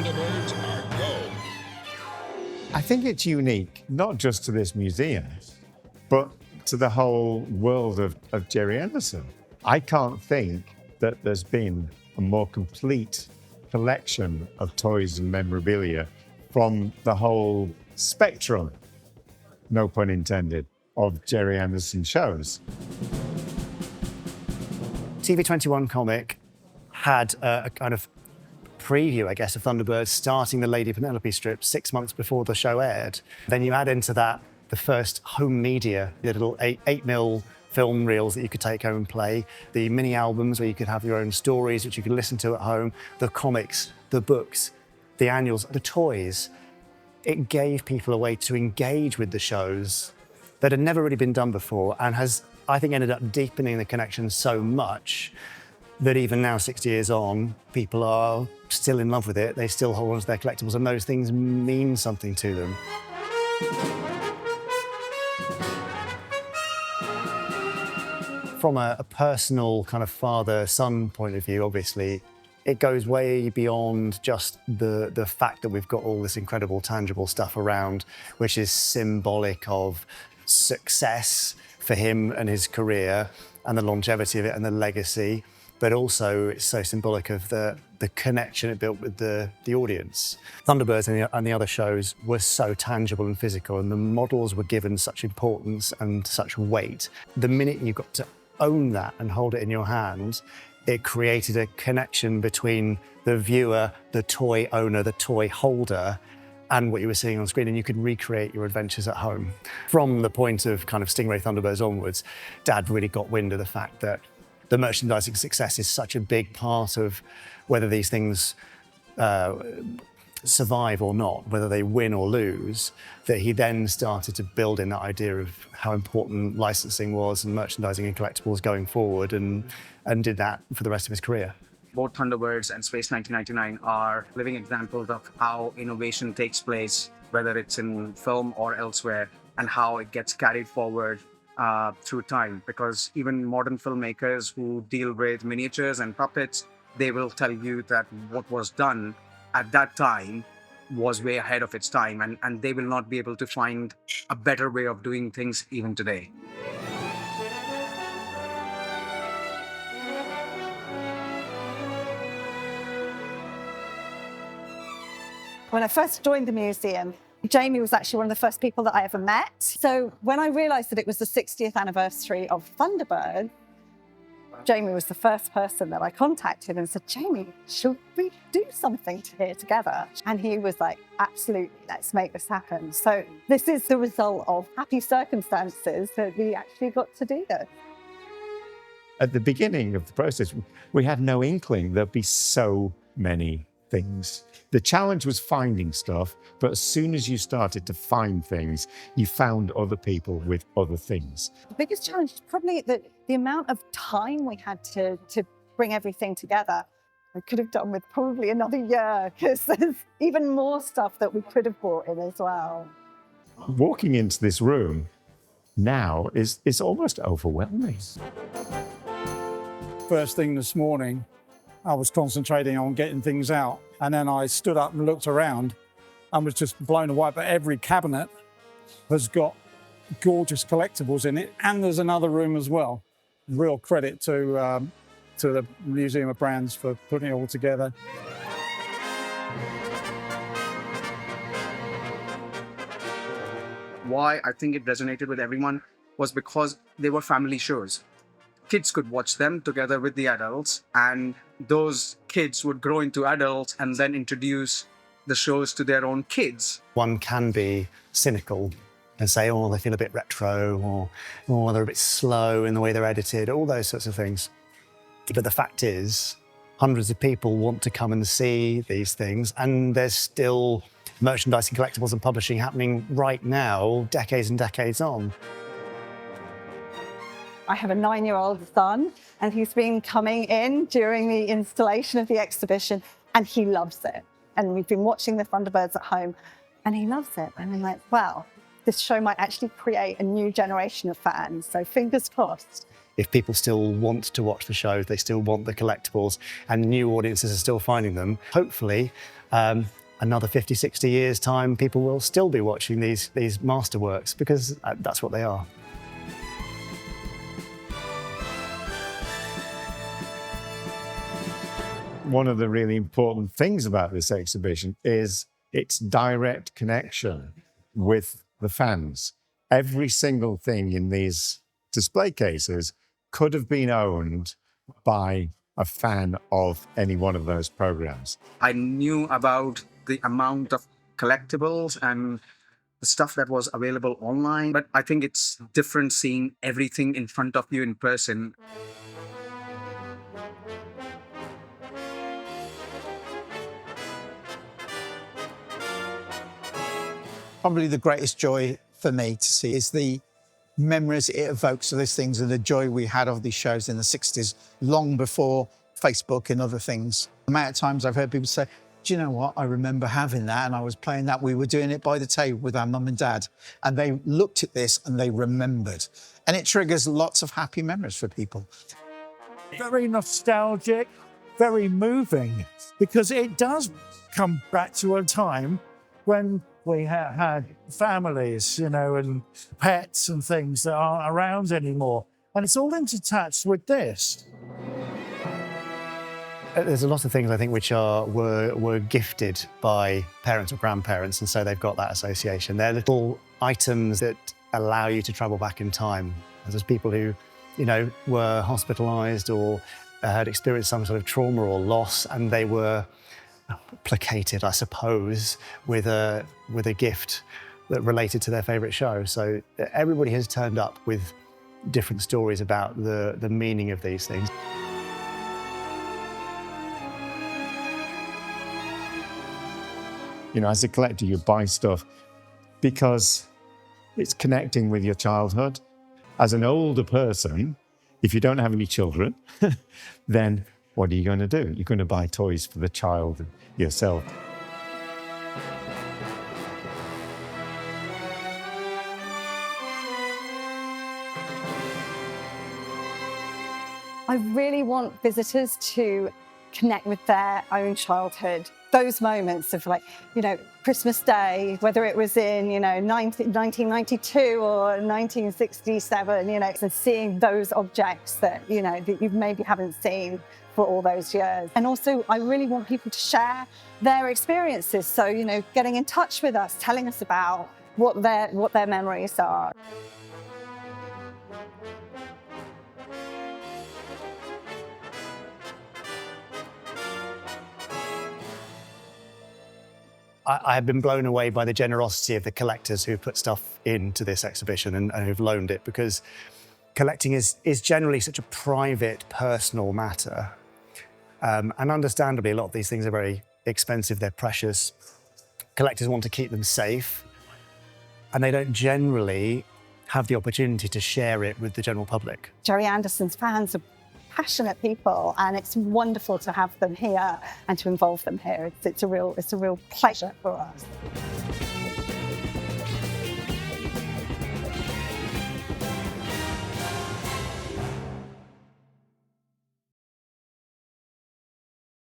Thunderbirds are go. I think it's unique, not just to this museum, but to the whole world of Gerry Anderson. I can't think that there's been a more complete collection of toys and memorabilia from the whole spectrum, no pun intended, of Gerry Anderson shows. TV21 comic had a kind of preview, I guess, of Thunderbirds starting the Lady Penelope strip 6 months before the show aired. Then you add into that the first home media, the little 8mm film reels that you could take home and play, the mini albums where you could have your own stories which you could listen to at home, the comics, the books, the annuals, the toys. It gave people a way to engage with the shows that had never really been done before and has, I think, ended up deepening the connection so much that even now, 60 years on, people are still in love with it. They still hold on to their collectibles and those things mean something to them. From a personal kind of father-son point of view, obviously, it goes way beyond just the fact that we've got all this incredible tangible stuff around, which is symbolic of success for him and his career and the longevity of it and the legacy. But also it's so symbolic of the connection it built with the audience. Thunderbirds and the other shows were so tangible and physical, and the models were given such importance and such weight. The minute you got to own that and hold it in your hand, it created a connection between the viewer, the toy owner, the toy holder, and what you were seeing on screen, and you could recreate your adventures at home. From the point of kind of Stingray Thunderbirds onwards, Dad really got wind of the fact that the merchandising success is such a big part of whether these things survive or not, whether they win or lose, that he then started to build in that idea of how important licensing was and merchandising and collectibles going forward, and did that for the rest of his career. Both Thunderbirds and Space 1999 are living examples of how innovation takes place, whether it's in film or elsewhere, and how it gets carried forward through time. Because even modern filmmakers who deal with miniatures and puppets, they will tell you that what was done at that time was way ahead of its time, and they will not be able to find a better way of doing things even today. When I first joined the museum, Jamie was actually one of the first people that I ever met. So when I realised that it was the 60th anniversary of Thunderbird, Jamie was the first person that I contacted and said, Jamie, should we do something here together? And he was like, absolutely, let's make this happen. So this is the result of happy circumstances that we actually got to do this. At the beginning of the process, we had no inkling there'd be so many things. The challenge was finding stuff, but as soon as you started to find things, you found other people with other things. The biggest challenge is probably the amount of time we had to bring everything together. We could have done with probably another year, because there's even more stuff that we could have brought in as well. Walking into this room now is almost overwhelming. First thing this morning, I was concentrating on getting things out, and then I stood up and looked around and was just blown away. But every cabinet has got gorgeous collectibles in it, and there's another room as well. Real credit to the Museum of Brands for putting it all together. Why I think it resonated with everyone was because they were family shows. Kids could watch them together with the adults, and those kids would grow into adults and then introduce the shows to their own kids. One can be cynical and say, oh, they feel a bit retro, or oh, they're a bit slow in the way they're edited, all those sorts of things. But the fact is, hundreds of people want to come and see these things, and there's still merchandising, collectibles and publishing happening right now, decades and decades on. I have a 9-year-old son, and he's been coming in during the installation of the exhibition, and he loves it. And we've been watching the Thunderbirds at home, and he loves it. And I'm like, wow, this show might actually create a new generation of fans. So fingers crossed, if people still want to watch the shows, they still want the collectibles, and new audiences are still finding them, hopefully, another 50, 60 years' time, people will still be watching these masterworks, because that's what they are. One of the really important things about this exhibition is its direct connection with the fans. Every single thing in these display cases could have been owned by a fan of any one of those programs. I knew about the amount of collectibles and the stuff that was available online, but I think it's different seeing everything in front of you in person. Probably the greatest joy for me to see is the memories it evokes of these things and the joy we had of these shows in the 60s, long before Facebook and other things. The amount of times I've heard people say, do you know what, I remember having that and I was playing that. We were doing it by the table with our mum and dad, and they looked at this and they remembered. And it triggers lots of happy memories for people. Very nostalgic, very moving, because it does come back to a time when we had families, you know, and pets and things that aren't around anymore. And it's all intertwined with this. There's a lot of things, I think, which were gifted by parents or grandparents, and so they've got that association. They're little items that allow you to travel back in time. There's people who, you know, were hospitalised or had experienced some sort of trauma or loss, and they were placated, I suppose, with a gift that related to their favourite show. So everybody has turned up with different stories about the meaning of these things. You know, as a collector, you buy stuff because it's connecting with your childhood. As an older person, if you don't have any children, then what are you going to do? You're going to buy toys for the child yourself. I really want visitors to connect with their own childhood. Those moments of, like, you know, Christmas Day, whether it was in, you know, 1992 or 1967, you know, and seeing those objects that, you know, that you maybe haven't seen for all those years. And also, I really want people to share their experiences. So, you know, getting in touch with us, telling us about what their memories are. I have been blown away by the generosity of the collectors who put stuff into this exhibition and who've loaned it, because collecting is generally such a private, personal matter. And understandably, a lot of these things are very expensive, they're precious. Collectors want to keep them safe, and they don't generally have the opportunity to share it with the general public. Gerry Anderson's fans are passionate people, and it's wonderful to have them here and to involve them here. It's a real pleasure for us.